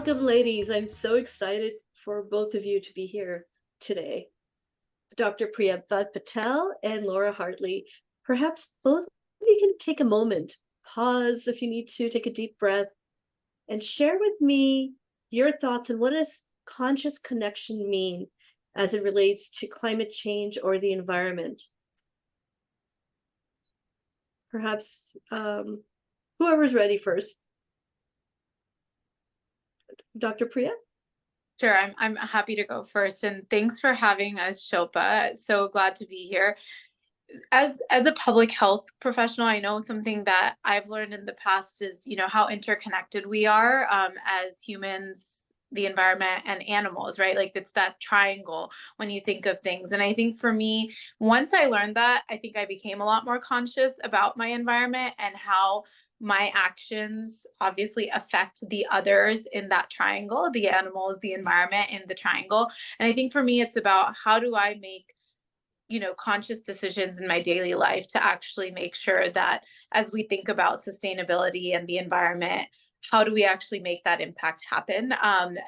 Welcome, ladies. I'm so excited for both of you to be here today. Dr. Priya Bhat-Patel and Laura Hartley. Perhaps both of you can take a moment, pause if you need to, take a deep breath, and share with me your thoughts on what does conscious connection mean as it relates to climate change or the environment. Perhaps whoever's ready first. Dr. Priya? Sure, I'm happy to go first, and thanks for having us, Shilpa. So glad to be here. As a public health professional, I know something that I've learned in the past is, how interconnected we are as humans, the environment, and animals, right? Like it's that triangle when you think of things. And I think for me, once I learned that, I think I became a lot more conscious about my environment and how my actions obviously affect the others in that triangle, the animals, the environment in the triangle. And I think for me, it's about how do I make conscious decisions in my daily life to actually make sure that as we think about sustainability and the environment, how do we actually make that impact happen,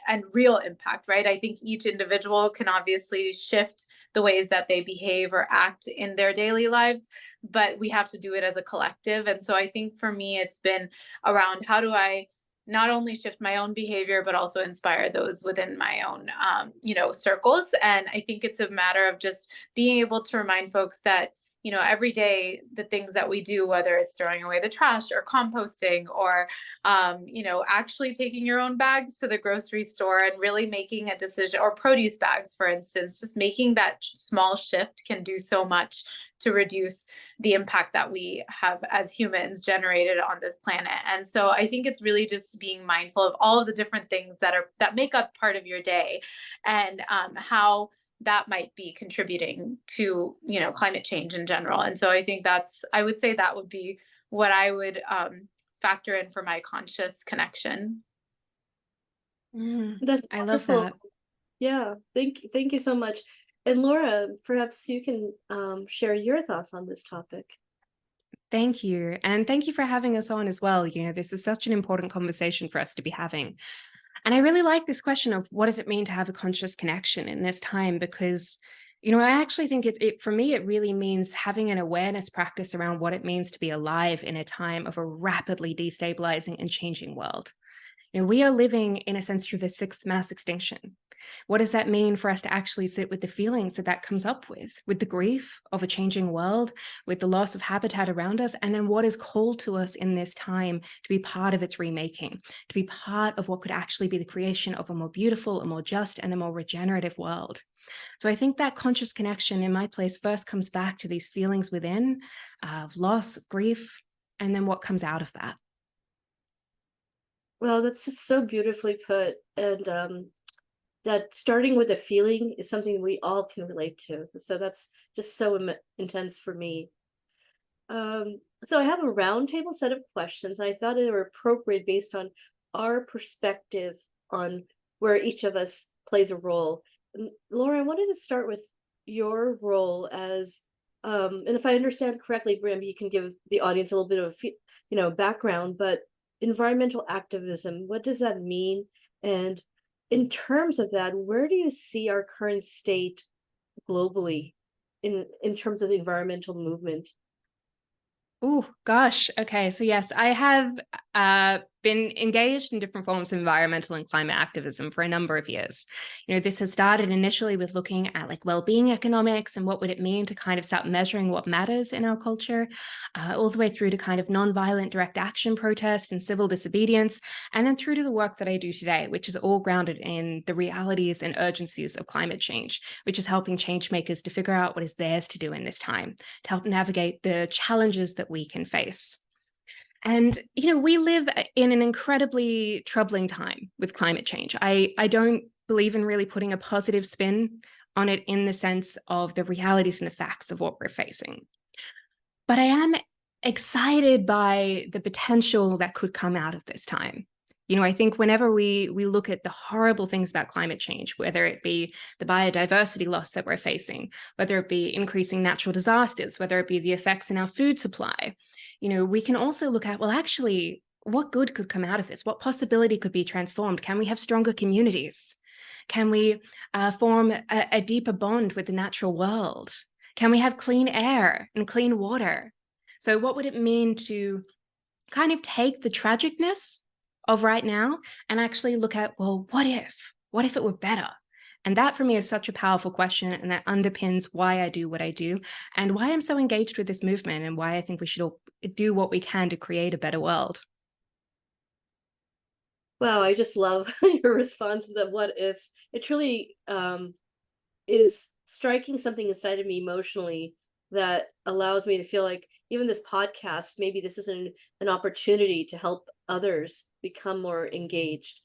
and real impact, right? I think each individual can obviously shift the ways that they behave or act in their daily lives, but we have to do it as a collective. And so I think for me, it's been around how do I not only shift my own behavior, but also inspire those within my own, circles. And I think it's a matter of just being able to remind folks that, every day, the things that we do, whether it's throwing away the trash or composting or, actually taking your own bags to the grocery store and really making a decision, or produce bags, for instance, just making that small shift can do so much to reduce the impact that we have as humans generated on this planet. And so I think it's really just being mindful of all of the different things that make up part of your day, and how that might be contributing to climate change in general. And so I think I would say that would be what I would factor in for my conscious connection. That's I love wonderful. that. Yeah, thank you so much. And Laura, perhaps you can share your thoughts on this topic. Thank you. And thank you for having us on as well. This is such an important conversation for us to be having. And I really like this question of what does it mean to have a conscious connection in this time? Because, I actually think for me, it really means having an awareness practice around what it means to be alive in a time of a rapidly destabilizing and changing world. We are living, in a sense, through the sixth mass extinction. What does that mean for us to actually sit with the feelings that comes up with the grief of a changing world, with the loss of habitat around us, and then what is called to us in this time to be part of its remaking, to be part of what could actually be the creation of a more beautiful, a more just, and a more regenerative world. So I think that conscious connection in my place first comes back to these feelings within of loss, grief, and then what comes out of that. Well, that's just so beautifully put. And that starting with a feeling is something we all can relate to. So that's just so intense for me. So I have a roundtable set of questions. I thought they were appropriate based on our perspective on where each of us plays a role. And Laura, I wanted to start with your role as, and if I understand correctly, Brim, you can give the audience a little bit of, background, but environmental activism, what does that mean? And in terms of that, where do you see our current state globally in terms of the environmental movement? Oh, gosh. Okay. So yes, I have been engaged in different forms of environmental and climate activism for a number of years. This has started initially with looking at well-being economics and what would it mean to kind of start measuring what matters in our culture, all the way through to kind of nonviolent direct action protest and civil disobedience, and then through to the work that I do today, which is all grounded in the realities and urgencies of climate change, which is helping change makers to figure out what is theirs to do in this time, to help navigate the challenges that we can face. And, we live in an incredibly troubling time with climate change. I don't believe in really putting a positive spin on it in the sense of the realities and the facts of what we're facing. But I am excited by the potential that could come out of this time. I think whenever we look at the horrible things about climate change, whether it be the biodiversity loss that we're facing, whether it be increasing natural disasters, whether it be the effects in our food supply, we can also look at, well, actually, what good could come out of this? What possibility could be transformed? Can we have stronger communities? Can we form a deeper bond with the natural world? Can we have clean air and clean water? So what would it mean to kind of take the tragicness of right now and actually look at, well, what if it were better? And that for me is such a powerful question, and that underpins why I do what I do and why I'm so engaged with this movement, and why I think we should all do what we can to create a better world. Wow, I just love your response to the what if. It truly is striking something inside of me emotionally that allows me to feel like even this podcast, maybe this is an opportunity to help others become more engaged.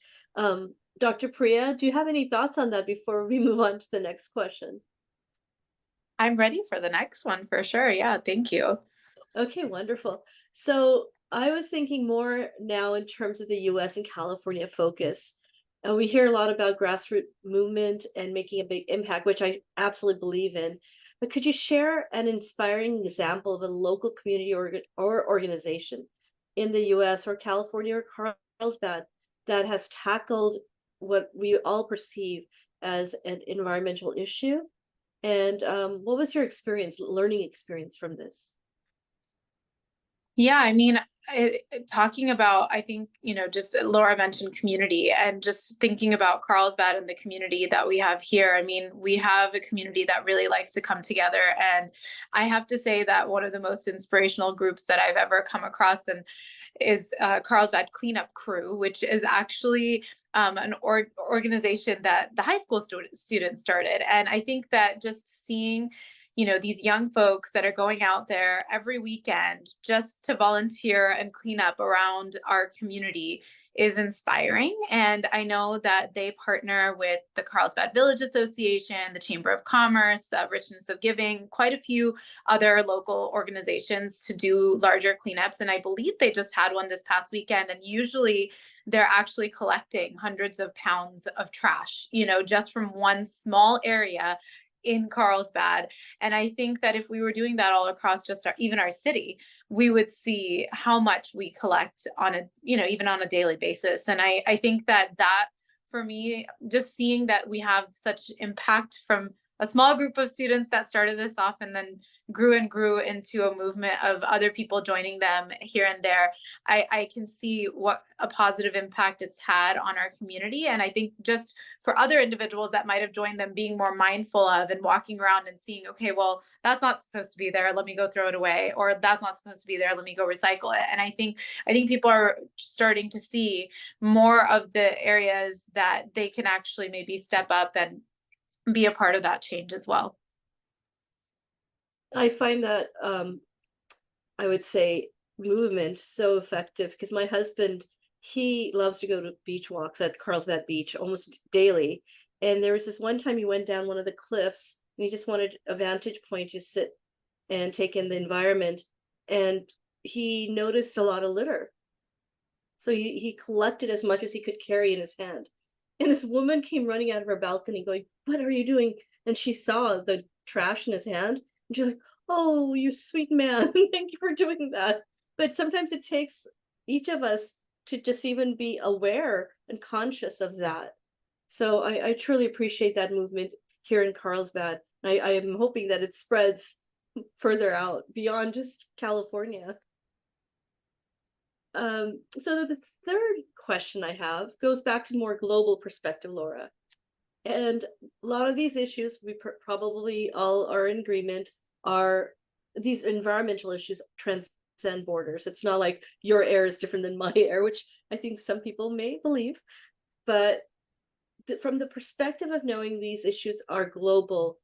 Dr. Priya, do you have any thoughts on that before we move on to the next question? I'm ready for the next one for sure. Yeah, thank you. Okay, wonderful. So I was thinking more now in terms of the US and California focus. We hear a lot about grassroots movement and making a big impact, which I absolutely believe in. But could you share an inspiring example of a local community or organization in the US or California or Carlsbad that has tackled what we all perceive as an environmental issue? And what was your learning experience from this? Yeah, I mean, talking about, I think, just Laura mentioned community, and just thinking about Carlsbad and the community that we have here. I mean, we have a community that really likes to come together. And I have to say that one of the most inspirational groups that I've ever come across and is Carlsbad Cleanup Crew, which is actually an organization that the high school students started. And I think that just seeing these young folks that are going out there every weekend just to volunteer and clean up around our community is inspiring. And I know that they partner with the Carlsbad Village Association, the Chamber of Commerce, Richness of Giving, quite a few other local organizations to do larger cleanups. And I believe they just had one this past weekend. And usually they're actually collecting hundreds of pounds of trash, just from one small area in Carlsbad. And I think that if we were doing that all across just even our city, we would see how much we collect on even on a daily basis. And I think that for me, just seeing that we have such impact from a small group of students that started this off and then grew and grew into a movement of other people joining them here and there, I can see what a positive impact it's had on our community. And I think just for other individuals that might have joined them, being more mindful of and walking around and seeing, okay, well, that's not supposed to be there, let me go throw it away, or that's not supposed to be there, let me go recycle it. And I think people are starting to see more of the areas that they can actually maybe step up and be a part of that change as well. I find that I would say movement so effective because my husband, he loves to go to beach walks at Carlsbad Beach almost daily. And there was this one time he went down one of the cliffs and he just wanted a vantage point to sit and take in the environment. And he noticed a lot of litter. So he collected as much as he could carry in his hand. And this woman came running out of her balcony going, "What are you doing?" And she saw the trash in his hand. And she's like, "Oh, you sweet man. Thank you for doing that." But sometimes it takes each of us to just even be aware and conscious of that. So I truly appreciate that movement here in Carlsbad. I am hoping that it spreads further out beyond just California. So the third question I have goes back to more global perspective, Laura. And a lot of these issues, we probably all are in agreement, are these environmental issues transcend borders. It's not like your air is different than my air, which I think some people may believe. But from the perspective of knowing these issues are global,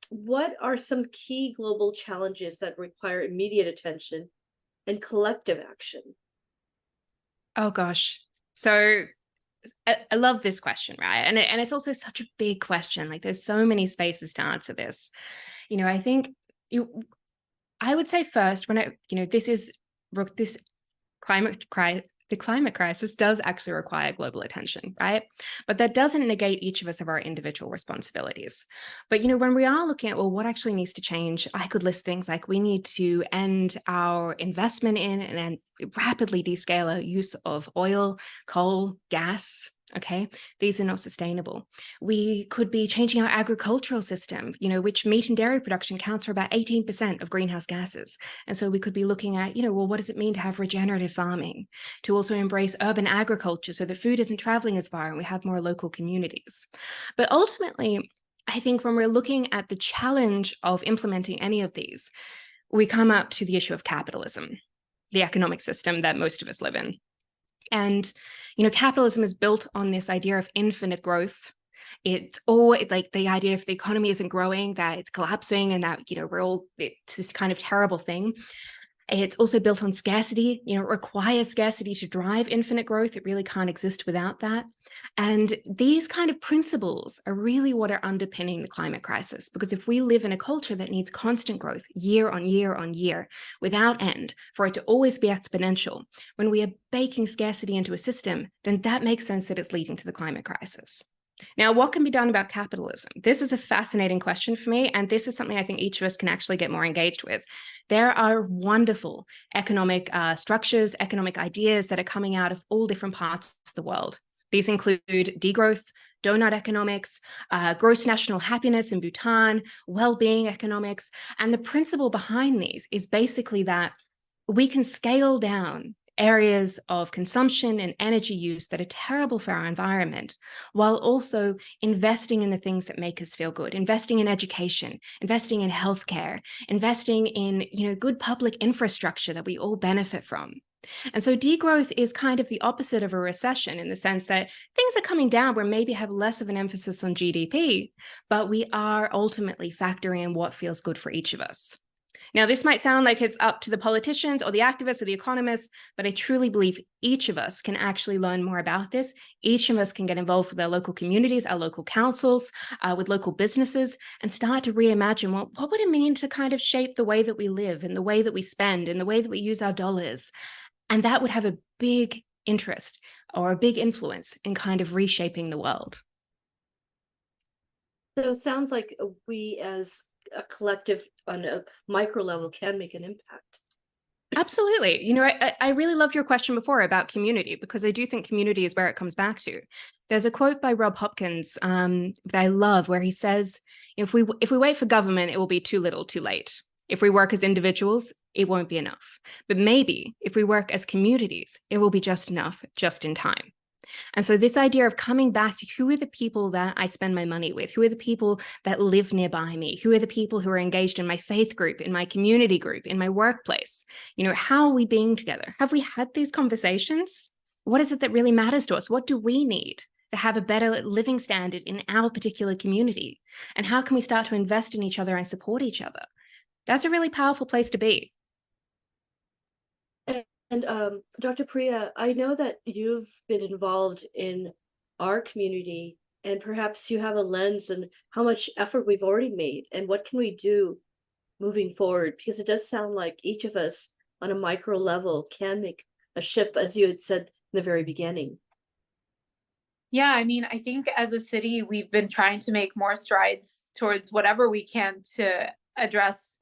what are some key global challenges that require immediate attention and collective action? Oh gosh. So I love this question, right? And it's also such a big question. Like there's so many spaces to answer this. I think I would say first, when this climate The climate crisis does actually require global attention, right? But that doesn't negate each of us of our individual responsibilities. But, when we are looking at, well, what actually needs to change, I could list things like we need to end our investment in and rapidly descale our use of oil, coal, gas. Okay, these are not sustainable. We could be changing our agricultural system, which meat and dairy production counts for about 18% of greenhouse gases. And so we could be looking at, well, what does it mean to have regenerative farming? To also embrace urban agriculture so that food isn't traveling as far and we have more local communities. But ultimately, I think when we're looking at the challenge of implementing any of these, we come up to the issue of capitalism, the economic system that most of us live in. And, capitalism is built on this idea of infinite growth. It's all like the idea if the economy isn't growing, that it's collapsing and that, it's this kind of terrible thing. It's also built on scarcity. It requires scarcity to drive infinite growth. It really can't exist without that. And these kind of principles are really what are underpinning the climate crisis. Because if we live in a culture that needs constant growth year on year on year without end, for it to always be exponential, when we are baking scarcity into a system, then that makes sense that it's leading to the climate crisis. Now, what can be done about capitalism? This is a fascinating question for me, and this is something I think each of us can actually get more engaged with. There are wonderful economic structures, economic ideas that are coming out of all different parts of the world. These include degrowth, donut economics, gross national happiness in Bhutan, well-being economics, and the principle behind these is basically that we can scale down areas of consumption and energy use that are terrible for our environment, while also investing in the things that make us feel good, investing in education, investing in healthcare, investing in, good public infrastructure that we all benefit from. And so degrowth is kind of the opposite of a recession in the sense that things are coming down where maybe have less of an emphasis on GDP, but we are ultimately factoring in what feels good for each of us. Now, this might sound like it's up to the politicians or the activists or the economists, but I truly believe each of us can actually learn more about this. Each of us can get involved with our local communities, our local councils, with local businesses, and start to reimagine, well, what would it mean to kind of shape the way that we live and the way that we spend and the way that we use our dollars? And that would have a big interest or a big influence in kind of reshaping the world. So it sounds like we as a collective on a micro level can make an impact. Absolutely. I really loved your question before about community, because I do think community is where it comes back to. There's a quote by Rob Hopkins that I love where he says, if we wait for government, it will be too little, too late. If we work as individuals, it won't be enough. But maybe if we work as communities, it will be just enough, just in time. And so this idea of coming back to who are the people that I spend my money with? Who are the people that live nearby me? Who are the people who are engaged in my faith group, in my community group, in my workplace? How are we being together? Have we had these conversations? What is it that really matters to us? What do we need to have a better living standard in our particular community? And how can we start to invest in each other and support each other? That's a really powerful place to be. And Dr. Priya, I know that you've been involved in our community, and perhaps you have a lens on how much effort we've already made and what can we do moving forward, because it does sound like each of us on a micro level can make a shift, as you had said in the very beginning. Yeah, I think as a city, we've been trying to make more strides towards whatever we can to address,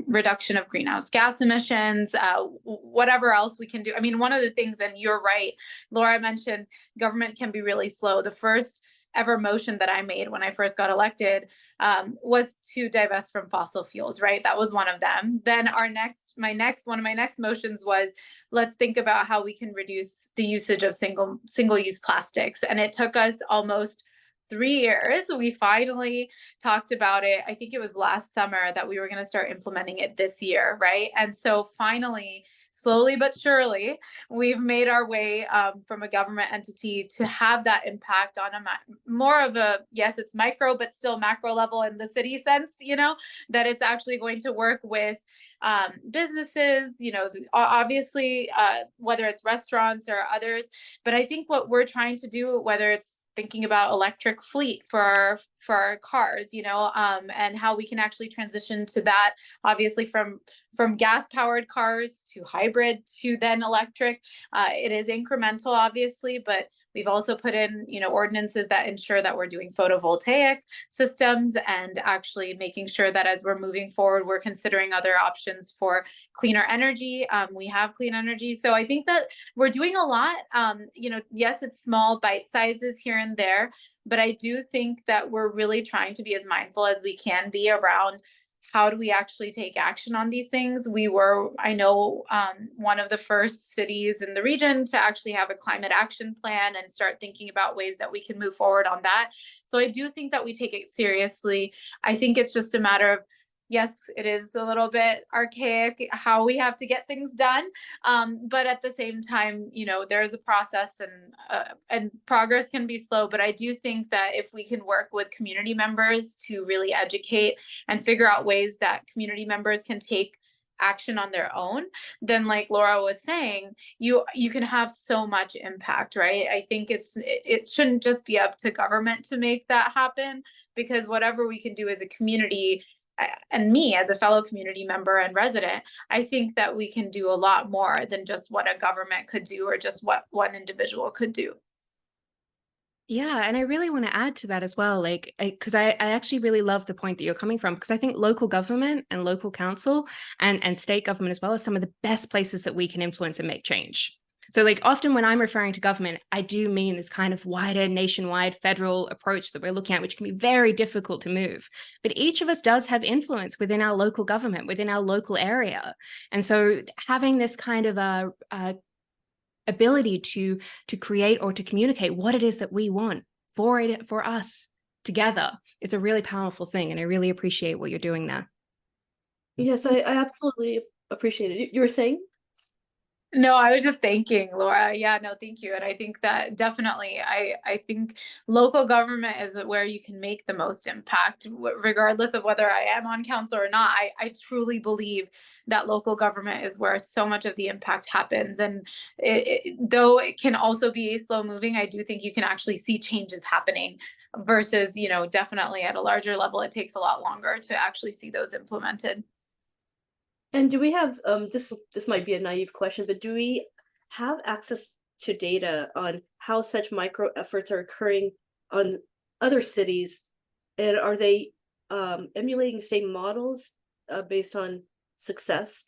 reduction of greenhouse gas emissions, whatever else we can do. One of the things, and you're right, Laura mentioned government can be really slow. The first ever motion that I made when I first got elected was to divest from fossil fuels, right? That was one of them. Then one of my next motions was, let's think about how we can reduce the usage of single-use plastics. And it took us almost 3 years. We finally talked about it. I think it was last summer that we were going to start implementing it this year, right? And so finally, slowly but surely, we've made our way from a government entity to have that impact on more of a, yes, it's micro, but still macro level in the city sense, that it's actually going to work with businesses, obviously, whether it's restaurants or others. But I think what we're trying to do, whether it's thinking about electric fleet for our cars, and how we can actually transition to that, obviously from gas powered cars to hybrid to then electric. It is incremental, obviously, but we've also put in, ordinances that ensure that we're doing photovoltaic systems and actually making sure that as we're moving forward, we're considering other options for cleaner energy. We have clean energy. So I think that we're doing a lot. Yes, it's small bite sizes here and there, but I do think that we're really trying to be as mindful as we can be around how do we actually take action on these things. We were, I know, one of the first cities in the region to actually have a climate action plan and start thinking about ways that we can move forward on that. So I do think that we take it seriously. I think it's just a matter of, yes, it is a little bit archaic how we have to get things done. But at the same time, there's a process and progress can be slow. But I do think that if we can work with community members to really educate and figure out ways that community members can take action on their own, then like Laura was saying, you can have so much impact, right? I think it shouldn't just be up to government to make that happen, because whatever we can do as a community, and me as a fellow community member and resident, I think that we can do a lot more than just what a government could do or just what one individual could do. Yeah, and I really want to add to that as well, like, because I actually really love the point that you're coming from, because I think local government and local council and state government as well are some of the best places that we can influence and make change. So like often when I'm referring to government, I do mean this kind of wider nationwide federal approach that we're looking at, which can be very difficult to move. But each of us does have influence within our local government, within our local area. And so having this kind of a ability to create or to communicate what it is that we want for us together is a really powerful thing. And I really appreciate what you're doing there. Yes, I absolutely appreciate it. You were saying? No, I was just thanking Laura. Yeah, no, thank you. And I think that definitely, I think local government is where you can make the most impact, regardless of whether I am on council or not. I truly believe that local government is where so much of the impact happens. And though it can also be slow moving, I do think you can actually see changes happening versus, definitely at a larger level, it takes a lot longer to actually see those implemented. And do we have this might be a naive question, but do we have access to data on how such micro efforts are occurring on other cities, and are they emulating same models based on success?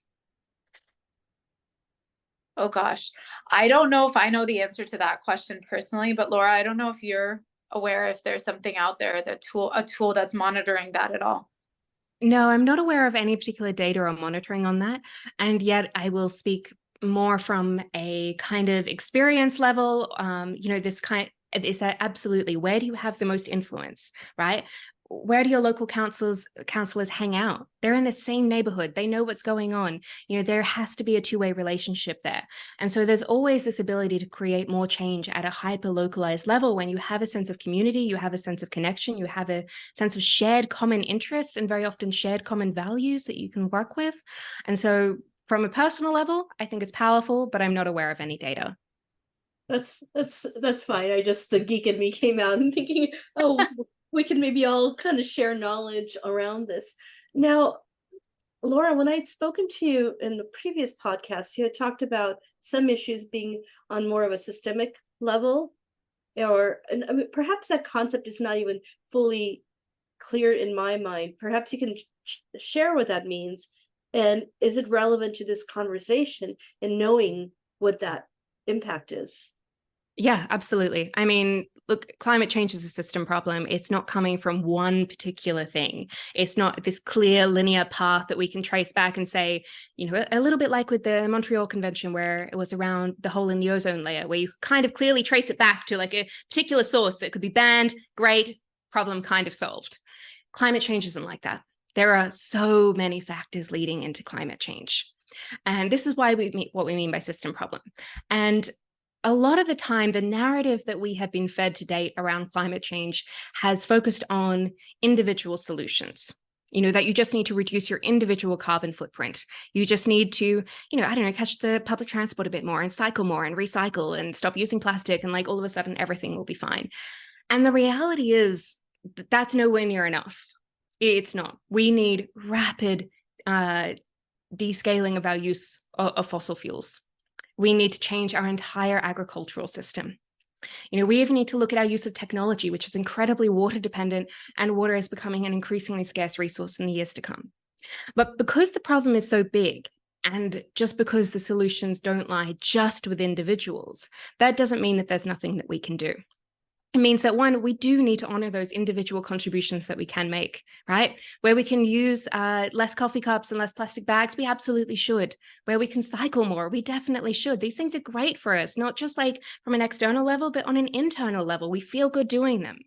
Oh gosh, I don't know if I know the answer to that question personally, but Laura, I don't know if you're aware if there's something out there, a tool that's monitoring that at all. No, I'm not aware of any particular data or monitoring on that. And yet I will speak more from a kind of experience level. This kind is that absolutely, where do you have the most influence, right? Where do your local councillors hang out? They're in the same neighborhood. They know what's going on. There has to be a two-way relationship there. And so there's always this ability to create more change at a hyper localized level when you have a sense of community, you have a sense of connection, you have a sense of shared common interest and very often shared common values that you can work with. And so from a personal level, I think it's powerful, but I'm not aware of any data. That's fine. I just, the geek in me came out and thinking, oh, we can maybe all kind of share knowledge around this. Now, Laura, when I'd spoken to you in the previous podcast, you had talked about some issues being on more of a systemic level, and I mean, perhaps that concept is not even fully clear in my mind. Perhaps you can share what that means, and is it relevant to this conversation and knowing what that impact is? Yeah, absolutely. I mean, look, climate change is a system problem. It's not coming from one particular thing. It's not this clear linear path that we can trace back and say, a little bit like with the Montreal Convention, where it was around the hole in the ozone layer, where you kind of clearly trace it back to like a particular source that could be banned, great, problem kind of solved. Climate change isn't like that. There are so many factors leading into climate change. And this is why what we mean by system problem. And a lot of the time, the narrative that we have been fed to date around climate change has focused on individual solutions. That you just need to reduce your individual carbon footprint. You just need to, catch the public transport a bit more and cycle more and recycle and stop using plastic. And like all of a sudden, everything will be fine. And the reality is that's nowhere near enough. It's not. We need rapid descaling of our use of fossil fuels. We need to change our entire agricultural system. We even need to look at our use of technology, which is incredibly water dependent, and water is becoming an increasingly scarce resource in the years to come. But because the problem is so big, and just because the solutions don't lie just with individuals, that doesn't mean that there's nothing that we can do. It means that, one, we do need to honor those individual contributions that we can make, right? Where we can use less coffee cups and less plastic bags, we absolutely should. Where we can cycle more, we definitely should. These things are great for us, not just like from an external level, but on an internal level. We feel good doing them.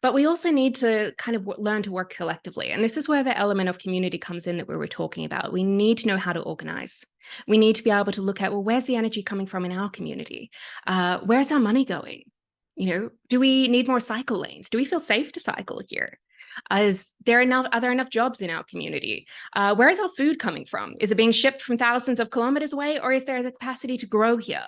But we also need to kind of learn to work collectively. And this is where the element of community comes in that we were talking about. We need to know how to organize. We need to be able to look at, well, where's the energy coming from in our community? Where's our money going? Do we need more cycle lanes? Do we feel safe to cycle here? Are there enough jobs in our community? Where is our food coming from? Is it being shipped from thousands of kilometers away, or is there the capacity to grow here?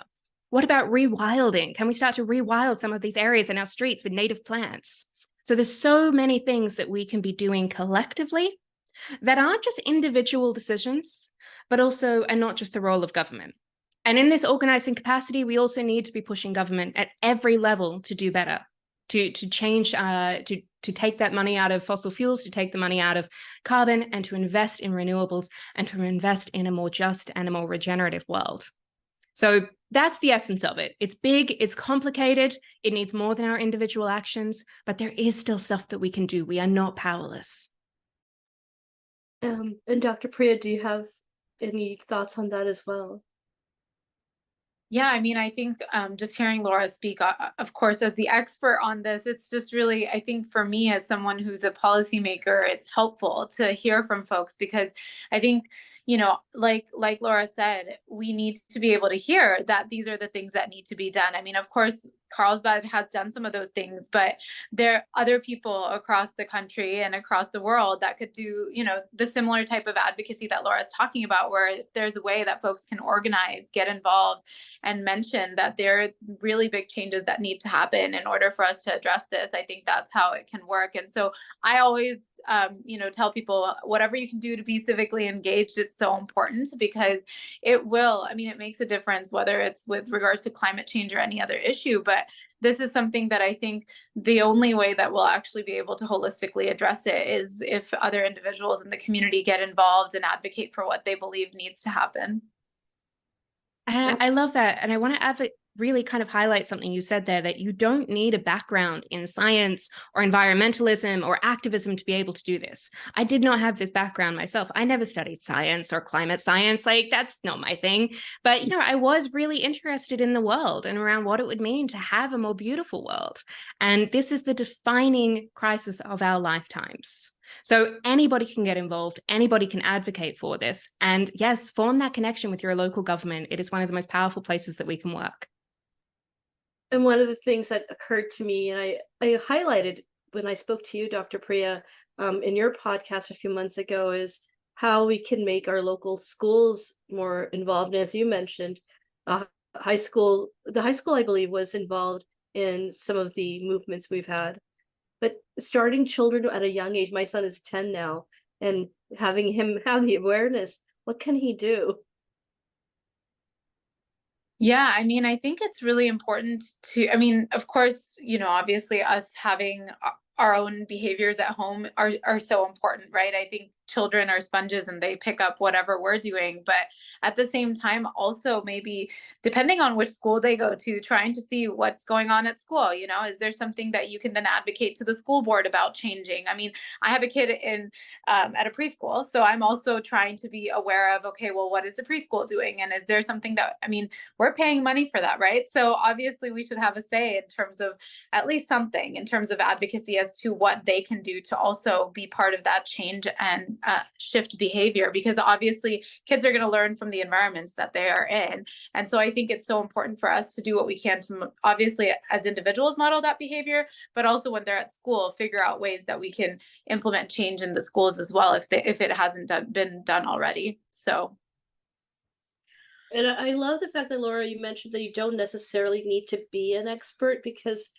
What about rewilding? Can we start to rewild some of these areas in our streets with native plants? So there's so many things that we can be doing collectively that aren't just individual decisions, but also are not just the role of government. And in this organizing capacity, we also need to be pushing government at every level to do better, to change, to take that money out of fossil fuels, to take the money out of carbon, and to invest in renewables, and to invest in a more just and a more regenerative world. So that's the essence of it. It's big, it's complicated, it needs more than our individual actions, but there is still stuff that we can do. We are not powerless. And Dr. Priya, do you have any thoughts on that as well? Yeah, I mean, I think just hearing Laura speak, of course, as the expert on this, it's just really, I think for me as someone who's a policymaker, it's helpful to hear from folks, because I think, like Laura said, we need to be able to hear that these are the things that need to be done. I mean, of course, Carlsbad has done some of those things, but there are other people across the country and across the world that could do, the similar type of advocacy that Laura is talking about, where if there's a way that folks can organize, get involved, and mention that there are really big changes that need to happen in order for us to address this, I think that's how it can work. And so I always tell people, whatever you can do to be civically engaged, it's so important, because it makes a difference, whether it's with regards to climate change or any other issue. But this is something that I think the only way that we'll actually be able to holistically address it is if other individuals in the community get involved and advocate for what they believe needs to happen. I love that. And I want to really kind of highlight something you said there, that you don't need a background in science or environmentalism or activism to be able to do this. I did not have this background myself. I never studied science or climate science. Like, that's not my thing. But, I was really interested in the world and around what it would mean to have a more beautiful world. And this is the defining crisis of our lifetimes. So anybody can get involved, anybody can advocate for this. And yes, form that connection with your local government. It is one of the most powerful places that we can work. And one of the things that occurred to me, and I highlighted when I spoke to you, Dr. Priya, in your podcast a few months ago, is how we can make our local schools more involved. And as you mentioned, the high school, I believe, was involved in some of the movements we've had. But starting children at a young age, my son is 10 now, and having him have the awareness, what can he do? Yeah, I mean, I think it's really important of course, obviously us having our own behaviors at home are so important, right? I think children are sponges and they pick up whatever we're doing. But at the same time, also maybe depending on which school they go to, trying to see what's going on at school. Is there something that you can then advocate to the school board about changing? I mean, I have a kid at a preschool, so I'm also trying to be aware of, okay, well, what is the preschool doing? And is there something that, we're paying money for that, right? So obviously we should have a say in terms of at least something in terms of advocacy as to what they can do to also be part of that change and shift behavior, because obviously kids are going to learn from the environments that they are in. And so I think it's so important for us to do what we can to obviously as individuals model that behavior, but also when they're at school, figure out ways that we can implement change in the schools as well if it hasn't been done already. So. And I love the fact that, Laura, you mentioned that you don't necessarily need to be an expert, because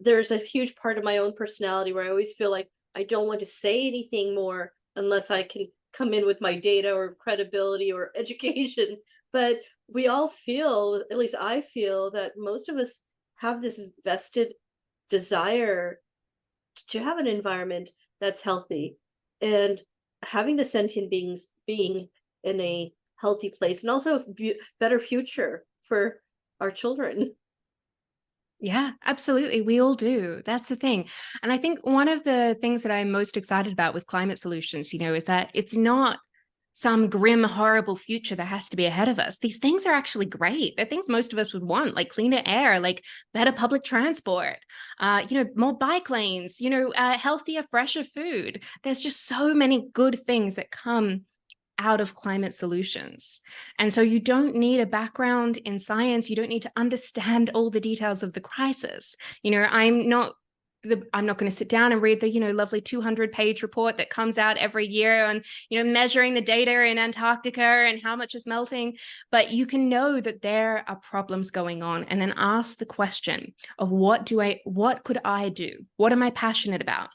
there's a huge part of my own personality where I always feel like I don't want to say anything more unless I can come in with my data or credibility or education. But we all feel, at least I feel, that most of us have this vested desire to have an environment that's healthy, and having the sentient beings being in a healthy place, and also a better future for our children. Yeah, absolutely. We all do. That's the thing. And I think one of the things that I'm most excited about with climate solutions, is that it's not some grim, horrible future that has to be ahead of us. These things are actually great. They're things most of us would want, like cleaner air, like better public transport, more bike lanes, healthier, fresher food. There's just so many good things that come out of climate solutions. And so you don't need a background in science. You don't need to understand all the details of the crisis. I'm not going to sit down and read the, lovely 200-page report that comes out every year on, measuring the data in Antarctica and how much is melting. But you can know that there are problems going on, and then ask the question of what could I do? What am I passionate about?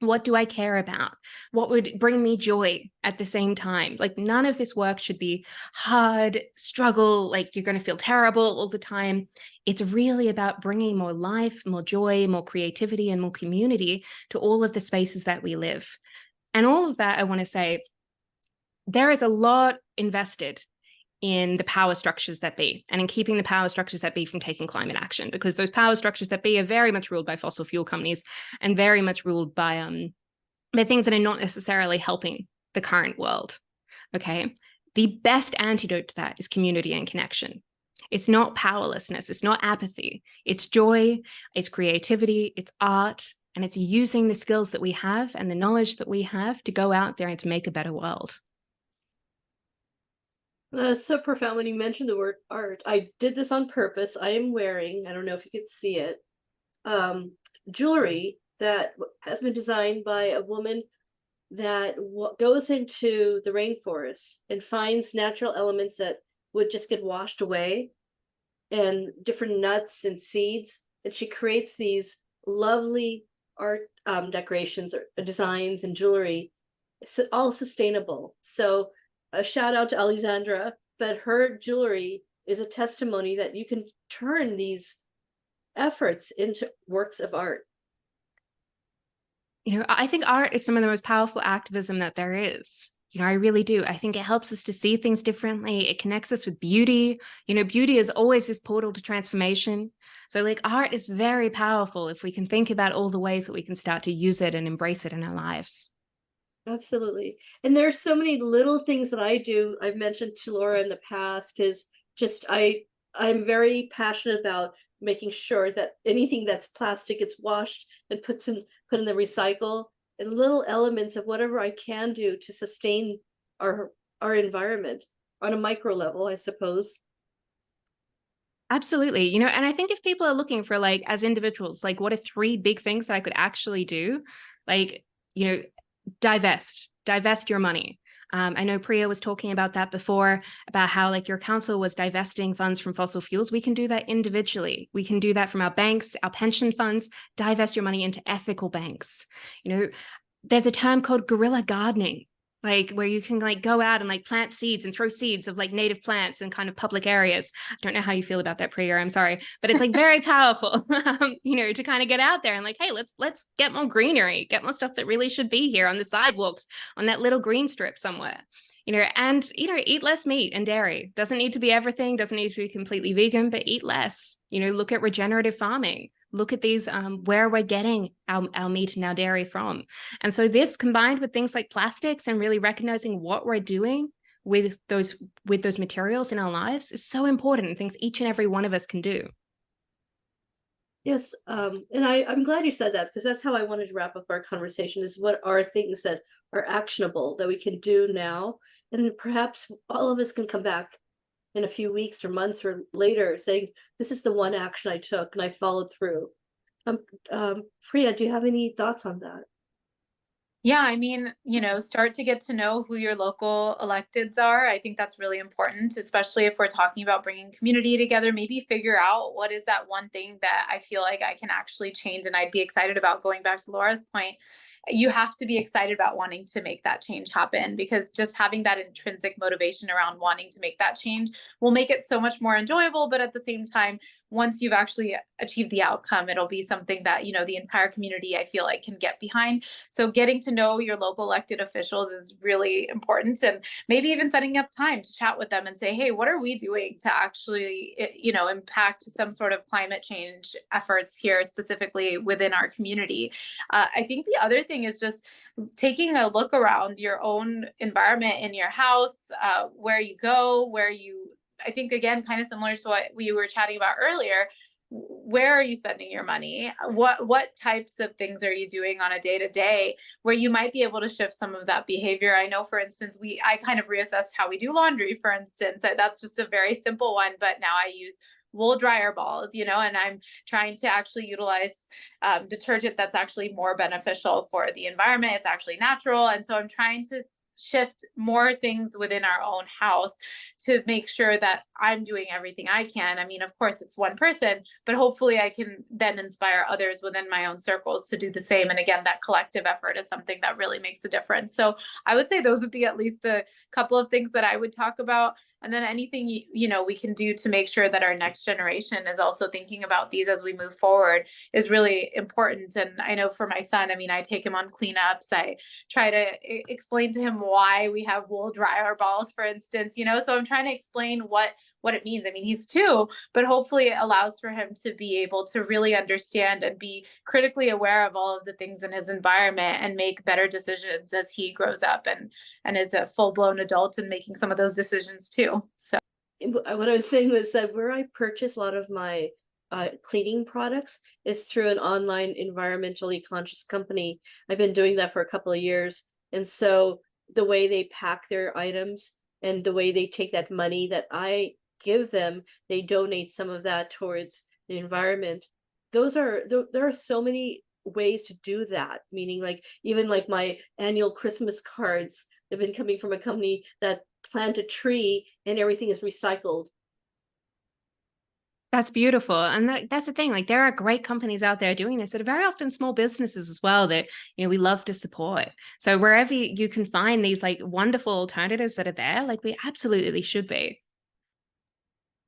What do I care about? What would bring me joy at the same time? Like, none of this work should be hard, struggle, like you're going to feel terrible all the time. It's really about bringing more life, more joy, more creativity, and more community to all of the spaces that we live. And all of that, I want to say, there is a lot invested in the power structures that be, and in keeping the power structures that be from taking climate action, because those power structures that be are very much ruled by fossil fuel companies, and very much ruled by things that are not necessarily helping the current world. Okay, the best antidote to that is community and connection. It's not powerlessness, it's not apathy, it's joy, it's creativity, it's art, and it's using the skills that we have and the knowledge that we have to go out there and to make a better world. So profound when you mentioned the word art. I did this on purpose. I am wearing, I don't know if you could see it, jewelry that has been designed by a woman that goes into the rainforest and finds natural elements that would just get washed away, and different nuts and seeds. And she creates these lovely art decorations or designs and jewelry, all sustainable. So a shout out to Alexandra, but her jewelry is a testimony that you can turn these efforts into works of art. I think art is some of the most powerful activism that there is. I really do. I think it helps us to see things differently. It connects us with beauty. Beauty is always this portal to transformation. So like, art is very powerful if we can think about all the ways that we can start to use it and embrace it in our lives. Absolutely. And there's so many little things that I do. I've mentioned to Laura in the past is just, I'm very passionate about making sure that anything that's plastic gets washed and put in the recycle, and little elements of whatever I can do to sustain our environment on a micro level, I suppose. Absolutely. And I think if people are looking for, like, as individuals, like, what are 3 big things that I could actually do? Like, divest your money. I know Priya was talking about that before, about how, like, your council was divesting funds from fossil fuels. We can do that individually. We can do that from our banks, our pension funds. Divest your money into ethical banks. There's a term called guerrilla gardening, like, where you can, like, go out and, like, plant seeds and throw seeds of, like, native plants in kind of public areas. I don't know how you feel about that, Priya, I'm sorry, but it's, like, very powerful, to kind of get out there and, like, hey, let's get more greenery, get more stuff that really should be here on the sidewalks, on that little green strip somewhere. And eat less meat and dairy. Doesn't need to be everything, doesn't need to be completely vegan, but eat less. Look at regenerative farming. Look at these, where we're getting our meat and our dairy from. And so this, combined with things like plastics and really recognizing what we're doing with those materials in our lives, is so important, and things each and every one of us can do. Yes, and I'm glad you said that, because that's how I wanted to wrap up our conversation, is what are things that are actionable that we can do now, and perhaps all of us can come back in a few weeks or months or later saying, this is the one action I took and I followed through. Priya, do you have any thoughts on that? Yeah, I mean, start to get to know who your local electeds are. I think that's really important, especially if we're talking about bringing community together. Maybe figure out what is that one thing that I feel like I can actually change and I'd be excited about. Going back to Laura's point, you have to be excited about wanting to make that change happen, because just having that intrinsic motivation around wanting to make that change will make it so much more enjoyable. But at the same time, once you've actually achieved the outcome, it'll be something that, the entire community, I feel like, can get behind. So getting to know your local elected officials is really important, and maybe even setting up time to chat with them and say, hey, what are we doing to actually, impact some sort of climate change efforts here, specifically within our community. I think the other thing is just taking a look around your own environment in your house, where you go, I think, again, kind of similar to what we were chatting about earlier, where are you spending your money? What types of things are you doing on a day-to-day where you might be able to shift some of that behavior? I know, for instance, I kind of reassessed how we do laundry, for instance. That's just a very simple one, but now I use wool dryer balls, and I'm trying to actually utilize detergent that's actually more beneficial for the environment. It's actually natural. And so I'm trying to shift more things within our own house to make sure that I'm doing everything I can. I mean, of course, it's one person, but hopefully I can then inspire others within my own circles to do the same. And again, that collective effort is something that really makes a difference. So I would say those would be at least a couple of things that I would talk about. And then anything, we can do to make sure that our next generation is also thinking about these as we move forward is really important. And I know for my son, I mean, I take him on cleanups. I try to explain to him why we have wool dryer balls, for instance, so I'm trying to explain what it means. I mean, he's 2, but hopefully it allows for him to be able to really understand and be critically aware of all of the things in his environment and make better decisions as he grows up and is a full-blown adult and making some of those decisions too. So what I was saying was that where I purchase a lot of my cleaning products is through an online environmentally conscious company. I've been doing that for a couple of years. And so the way they pack their items and the way they take that money that I give them, they donate some of that towards the environment. There are so many ways to do that, meaning like even like my annual Christmas cards have been coming from a company that plant a tree and everything is recycled. That's beautiful. And that's the thing, like there are great companies out there doing this that are very often small businesses as well that, we love to support. So wherever you can find these like wonderful alternatives that are there, like we absolutely should be.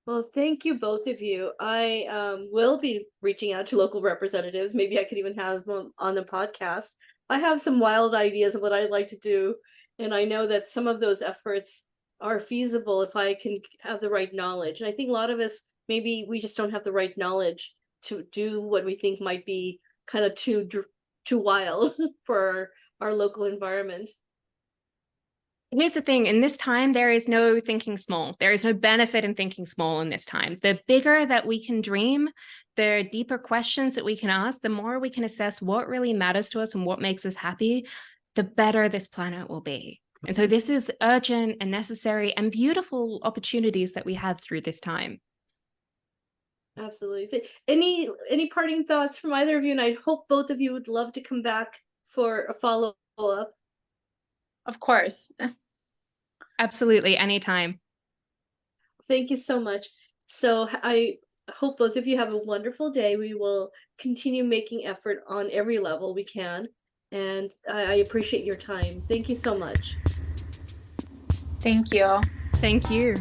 Well, thank you, both of you. I will be reaching out to local representatives. Maybe I could even have them on the podcast. I have some wild ideas of what I'd like to do. And I know that some of those efforts are feasible if I can have the right knowledge. And I think a lot of us, maybe we just don't have the right knowledge to do what we think might be kind of too wild for our local environment. Here's the thing, in this time, there is no thinking small. There is no benefit in thinking small in this time. The bigger that we can dream, the deeper questions that we can ask, the more we can assess what really matters to us and what makes us happy, the better this planet will be. And so this is urgent and necessary and beautiful opportunities that we have through this time. Absolutely. Any parting thoughts from either of you? And I hope both of you would love to come back for a follow-up. of course. Absolutely, anytime. Thank you so much. So I hope both of you have a wonderful day. We will continue making effort on every level we can. And I appreciate your time. Thank you so much. Thank you. Thank you.